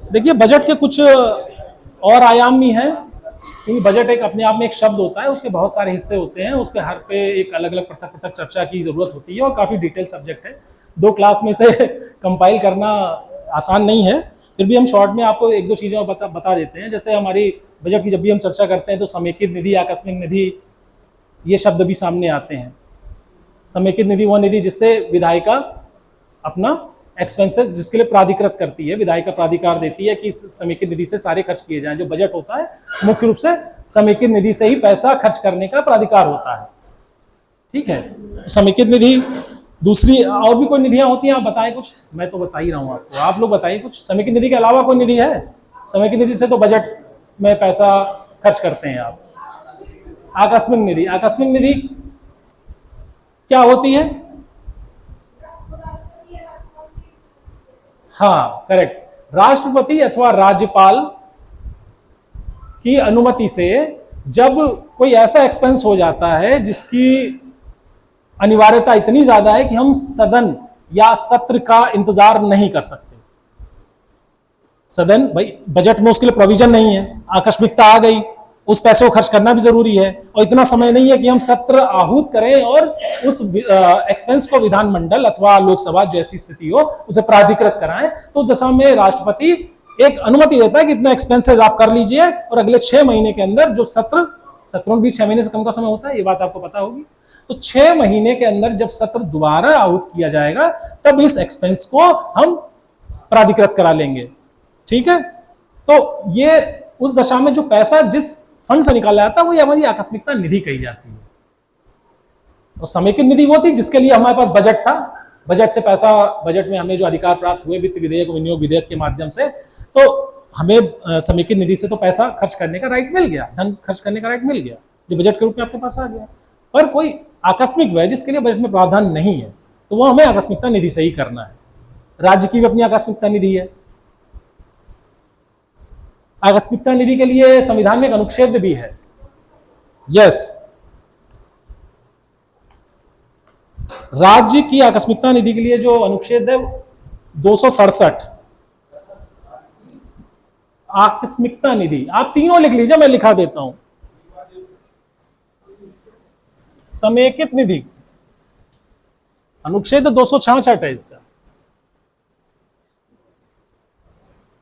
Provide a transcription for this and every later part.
देखिए बजट के कुछ और आयाम भी हैं, क्योंकि बजट एक अपने आप में एक शब्द होता है, उसके बहुत सारे हिस्से होते हैं, उस पे हर पे एक अलग अलग पृथक पृथक चर्चा की जरूरत होती है और काफ़ी डिटेल सब्जेक्ट है। 2 क्लास में से कंपाइल करना आसान नहीं है, फिर भी हम शॉर्ट में आपको एक दो चीज़ें बता देते हैं। जैसे हमारी बजट की जब भी हम चर्चा करते हैं तो समेकित निधि, आकस्मिक निधि, ये शब्द भी सामने आते हैं। समेकित निधि वो निधि जिससे विधायिका अपना एक्सपेंसेस जिसके लिए प्राधिकृत करती है, विधायिका प्राधिकार देती है कि समेकित निधि से सारे खर्च किए जाएं। जो बजट होता है मुख्य रूप से समेकित निधि से ही पैसा खर्च करने का प्राधिकार होता है। ठीक है, समेकित निधि। दूसरी और भी कोई निधियां होती हैं, आप बताएं कुछ। मैं तो बता ही रहा हूं आपको, आप लोग बताइए कुछ। समेकित निधि के अलावा कोई निधि है? समेकित निधि से तो बजट में पैसा खर्च करते हैं आप। आकस्मिक निधि, आकस्मिक निधि क्या होती है? हाँ करेक्ट, राष्ट्रपति अथवा राज्यपाल की अनुमति से जब कोई ऐसा एक्सपेंस हो जाता है जिसकी अनिवार्यता इतनी ज्यादा है कि हम सदन या सत्र का इंतजार नहीं कर सकते। सदन भाई बजट में उसके लिए प्रोविजन नहीं है, आकस्मिकता आ गई, उस पैसे को खर्च करना भी जरूरी है और इतना समय नहीं है कि हम सत्र आहूत करें और उस एक्सपेंस को विधानमंडल अथवा लोकसभा जैसी स्थिति हो उसे प्राधिकृत कराएं। तो उस दशा में राष्ट्रपति एक अनुमति देता है कि इतना एक्सपेंसेस आप कर लीजिए और अगले 6 महीने के अंदर जो सत्रों में भी 6 महीने से कम का समय होता है, ये बात आपको पता होगी। तो 6 महीने के अंदर जब सत्र दोबारा आहूत किया जाएगा तब इस एक्सपेंस को हम प्राधिकृत करा लेंगे। ठीक है, तो ये उस दशा में जो पैसा जिस फंड से निकाला जाता है वो हमारी आकस्मिकता निधि कही जाती है। और समेकित निधि वो थी जिसके लिए हमारे पास बजट था, बजट से पैसा, बजट में हमें जो अधिकार प्राप्त हुए वित्त विधेयक, विनियोग विधेयक के माध्यम से, तो हमें समेकित निधि से तो पैसा खर्च करने का राइट मिल गया, धन खर्च करने का राइट मिल गया जो बजट के रूप में आपके पास आ गया। पर कोई आकस्मिक व्यय जिसके लिए बजट में प्रावधान नहीं है तो वो हमें आकस्मिकता निधि से ही करना है। राज्य की भी अपनी आकस्मिकता निधि है। आकस्मिकता निधि के लिए संविधान में एक अनुच्छेद भी है। यस, राज्य की आकस्मिकता निधि के लिए जो अनुच्छेद है 267, आकस्मिकता निधि। आप तीनों लिख लीजिए, मैं लिखा देता हूं। समेकित निधि अनुच्छेद 266 है इसका।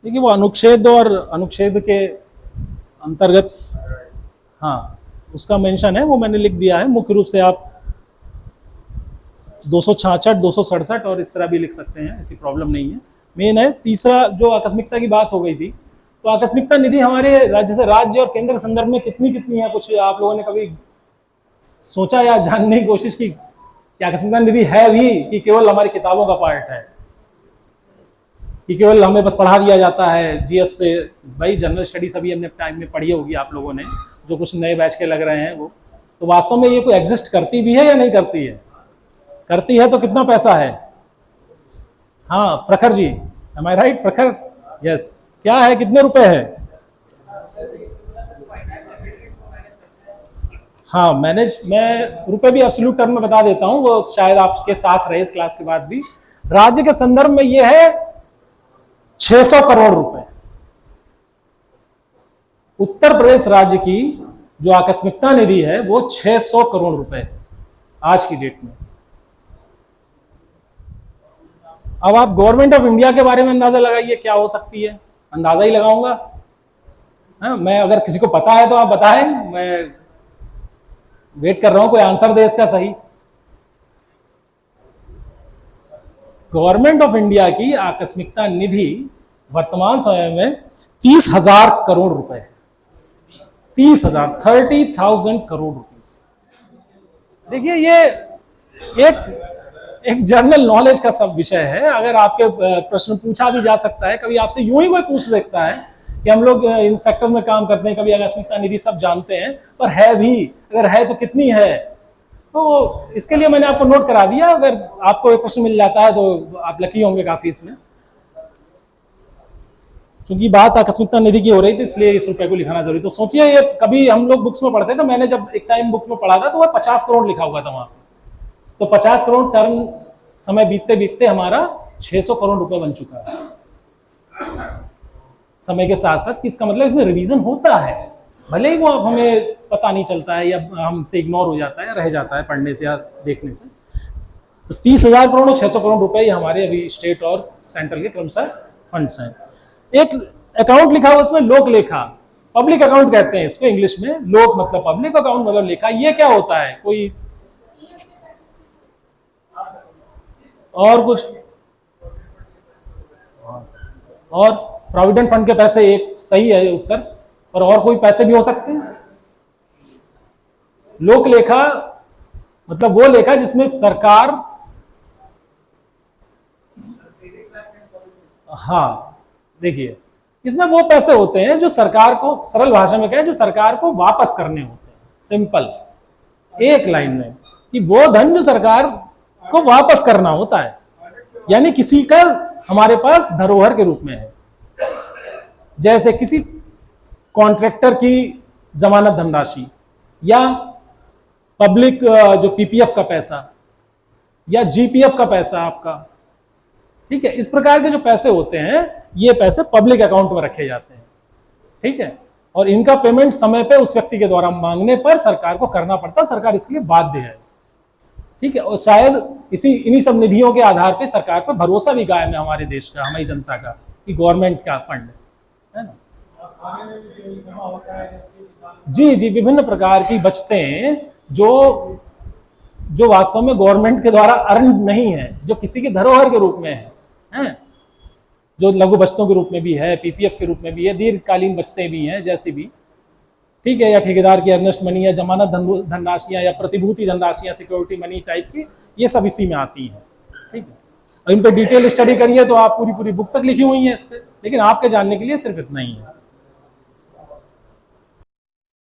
देखिए वो अनुच्छेद और अनुच्छेद के अंतर्गत, हाँ उसका मेंशन है, वो मैंने लिख दिया है। मुख्य रूप से आप 266, 267 और इस तरह भी लिख सकते हैं, ऐसी प्रॉब्लम नहीं है। मेन है तीसरा जो आकस्मिकता की बात हो गई थी, तो आकस्मिकता निधि हमारे राज्य और केंद्र के संदर्भ में कितनी है, कुछ आप लोगों ने कभी सोचा या जानने की कोशिश की कि आकस्मिकता निधि है भी कि केवल हमारी किताबों का पार्ट है, कि केवल हमें बस पढ़ा दिया जाता है जीएस से। भाई जनरल स्टडी सभी हमने टाइम में पढ़ी होगी आप लोगों ने, जो कुछ नए बैच के लग रहे हैं वो, तो वास्तव में ये कोई एग्जिस्ट करती भी है या नहीं करती है? करती है तो कितना पैसा है? हाँ प्रखर जी, एम आई राइट? प्रखर, यस, क्या है, कितने रुपए है? हाँ मैं रुपए भी एब्सोल्यूट टर्म में बता देता हूं, वो शायद आपके साथ रहे इस क्लास के बाद भी। राज्य के संदर्भ में ये है 600 करोड़ रुपए। उत्तर प्रदेश राज्य की जो आकस्मिकता निधि है वो 600 करोड़ रुपए आज की डेट में। अब आप गवर्नमेंट ऑफ इंडिया के बारे में अंदाजा लगाइए क्या हो सकती है। अंदाजा ही लगाऊंगा, मैं अगर किसी को पता है तो आप बताएं, मैं वेट कर रहा हूं कोई आंसर दे इसका सही। गवर्नमेंट ऑफ इंडिया की आकस्मिकता निधि वर्तमान समय में 30,000 करोड़ रुपए, 30,000 करोड़ रुपीस। देखिए ये एक जनरल नॉलेज का सब विषय है। अगर आपके प्रश्न पूछा भी जा सकता है, कभी आपसे यूं ही कोई पूछ सकता है कि हम लोग इन सेक्टर में काम करते हैं, कभी आकस्मिकता निधि सब जानते हैं, पर है भी, अगर है तो कितनी है, तो इसके लिए मैंने आपको नोट करा दिया। अगर आपको एक प्रश्न मिल जाता है तो आप लकी होंगे काफी इसमें। क्योंकि बात आकस्मिकता निधि की हो रही थी इसलिए इस रुपए को लिखाना जरूरी। तो सोचिए ये कभी हम लोग बुक्स में पढ़ते थे, मैंने जब एक टाइम बुक में पढ़ा था तो वह 50 करोड़ लिखा हुआ था वहां, तो 50 करोड़ टर्म समय बीतते बीतते हमारा 600 करोड़ रुपए बन चुका है समय के साथ साथ। किसका मतलब इसमें रिवीजन होता है, भले ही वो अब हमें पता नहीं चलता है या हमसे इग्नोर हो जाता है या रह जाता है पढ़ने से या देखने से। तो 30,000 करोड़ और 600 करोड़ रुपए ये हमारे अभी स्टेट और सेंट्रल के क्रमशः फंड्स हैं। एक अकाउंट लिखा हुआ उसमें लोक लेखा, पब्लिक अकाउंट कहते हैं इसको इंग्लिश में। लोक मतलब पब्लिक, अकाउंट मतलब लेखा। ये क्या होता है? कोई और कुछ और प्रोविडेंट फंड के पैसे, एक सही है उत्तर, पर और कोई पैसे भी हो सकते हैं। लोक लेखा मतलब वो लेखा जिसमें सरकार, हाँ देखिए, इसमें वो पैसे होते हैं जो सरकार को, सरल भाषा में कहें, जो सरकार को वापस करने होते हैं। सिंपल एक लाइन में, कि वो धन जो सरकार को वापस करना होता है, यानी किसी का हमारे पास धरोहर के रूप में है। जैसे किसी कॉन्ट्रैक्टर की जमानत धनराशि, या पब्लिक जो पीपीएफ का पैसा, या जीपीएफ का पैसा आपका, ठीक है। इस प्रकार के जो पैसे होते हैं ये पैसे पब्लिक अकाउंट में रखे जाते हैं, ठीक है। और इनका पेमेंट समय पे उस व्यक्ति के द्वारा मांगने पर सरकार को करना पड़ता, सरकार इसके लिए बाध्य है, ठीक है। और शायद इन्हीं सब निधियों के आधार पे सरकार पर भरोसा भी कायम है हमारे देश का, हमारी जनता का, कि गवर्नमेंट का फंड है ना। जी जी, विभिन्न प्रकार की बचतें जो वास्तव में गवर्नमेंट के द्वारा अर्न नहीं है, जो किसी के धरोहर के रूप में है, जो लघु बचतों के रूप में भी है, पीपीएफ के रूप में भी है, दीर्घकालीन बचतें भी हैं जैसी भी, ठीक है, या ठेकेदार की अर्नेस्ट मनी, या जमानत धनराशियां, या प्रतिभूति धनराशियां, सिक्योरिटी मनी टाइप की, ये सब इसी में आती हैं, ठीक है। और इन पर डिटेल स्टडी करिए तो आप पूरी बुक तक लिखी हुई है इस पर, लेकिन आपके जानने के लिए सिर्फ इतना ही है।